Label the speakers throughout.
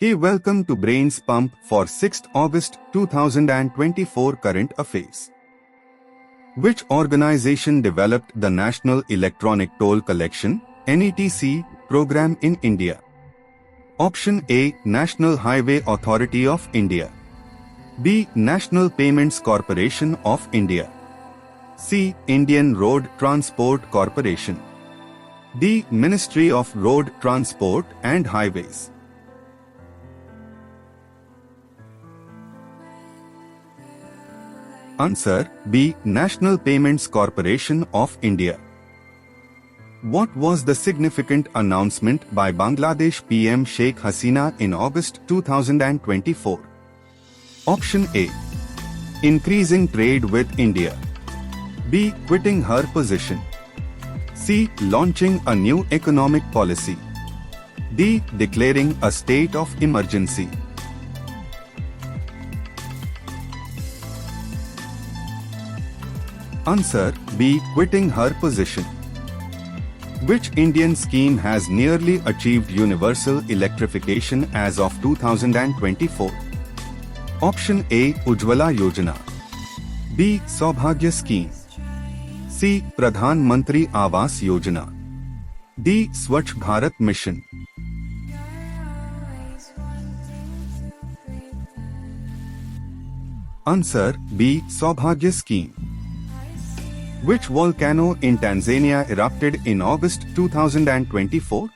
Speaker 1: He welcome to Brains Pump for 6th August 2024 current affairs. Which organization developed the National Electronic Toll Collection (NETC) program in India? Option A, National Highway Authority of India. B, National Payments Corporation of India. C, Indian Road Transport Corporation. D, Ministry of Road Transport and Highways. Answer B, National Payments Corporation of India. What was the significant announcement by Bangladesh PM Sheikh Hasina in August 2024? Option A, increasing trade with India. B, quitting her position. C, launching a new economic policy. D, declaring a state of emergency. Answer B, quitting her position. Which Indian scheme has nearly achieved universal electrification as of 2024? Option A, Ujjwala Yojana. B, Saubhagya Scheme. C, Pradhan Mantri Awas Yojana. D, Swachh Bharat Mission. Answer B, Saubhagya Scheme. Which volcano in Tanzania erupted in August 2024?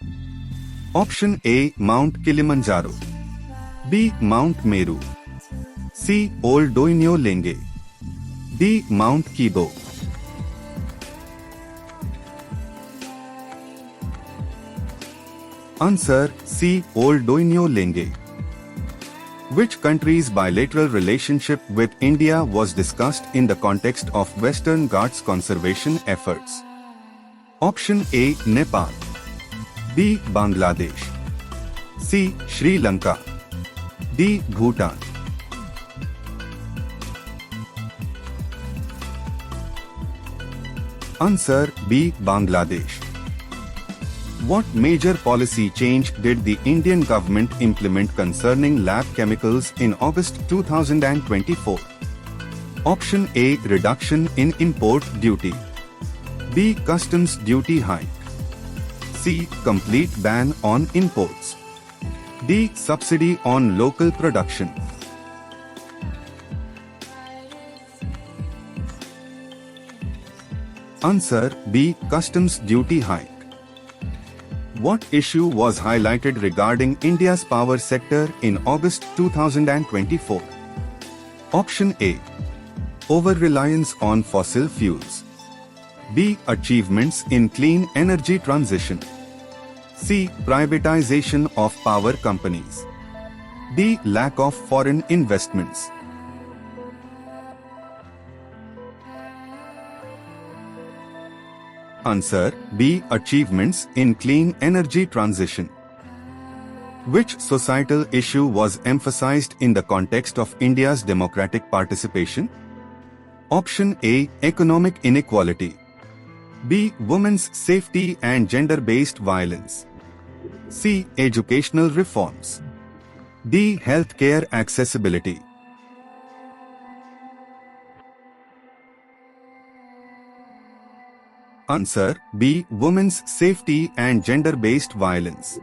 Speaker 1: Option A, Mount Kilimanjaro. B, Mount Meru. C, Ol Doinyo Lenge. D, Mount Kibo. Answer C, Ol Doinyo Lenge. Which country's bilateral relationship with India was discussed in the context of Western Ghats conservation efforts? Option A, Nepal. B, Bangladesh. C, Sri Lanka. D, Bhutan. Answer B, Bangladesh. What major policy change did the Indian government implement concerning lab chemicals in August 2024? Option A, reduction in import duty. B, customs duty hike. C, complete ban on imports. D, subsidy on local production. Answer B, customs duty hike. What issue was highlighted regarding India's power sector in August 2024? Option A, over-reliance on fossil fuels. B, achievements in clean energy transition. C, privatization of power companies. D, lack of foreign investments. Answer B, achievements in clean energy transition. Which societal issue was emphasized in the context of India's democratic participation? Option A, economic inequality. B, women's safety and gender-based violence. C, educational reforms. D, healthcare accessibility. Answer B, women's safety and gender-based violence.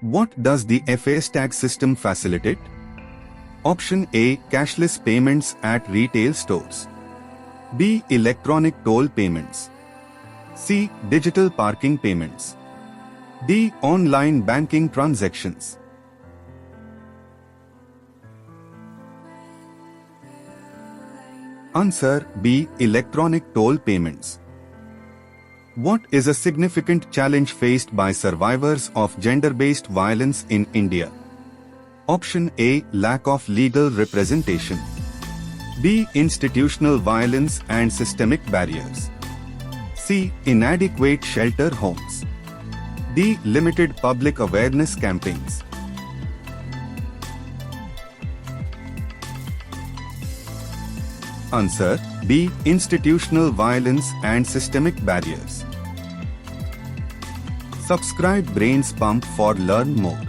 Speaker 1: What does the FASTag system facilitate? Option A, cashless payments at retail stores. B, electronic toll payments. C, digital parking payments. D, online banking transactions. Answer B, electronic toll payments. What is a significant challenge faced by survivors of gender-based violence in India? Option A, lack of legal representation. B, institutional violence and systemic barriers. C, inadequate shelter homes. D, limited public awareness campaigns. Answer B, institutional violence and systemic barriers. Subscribe Brains Pump for learn more.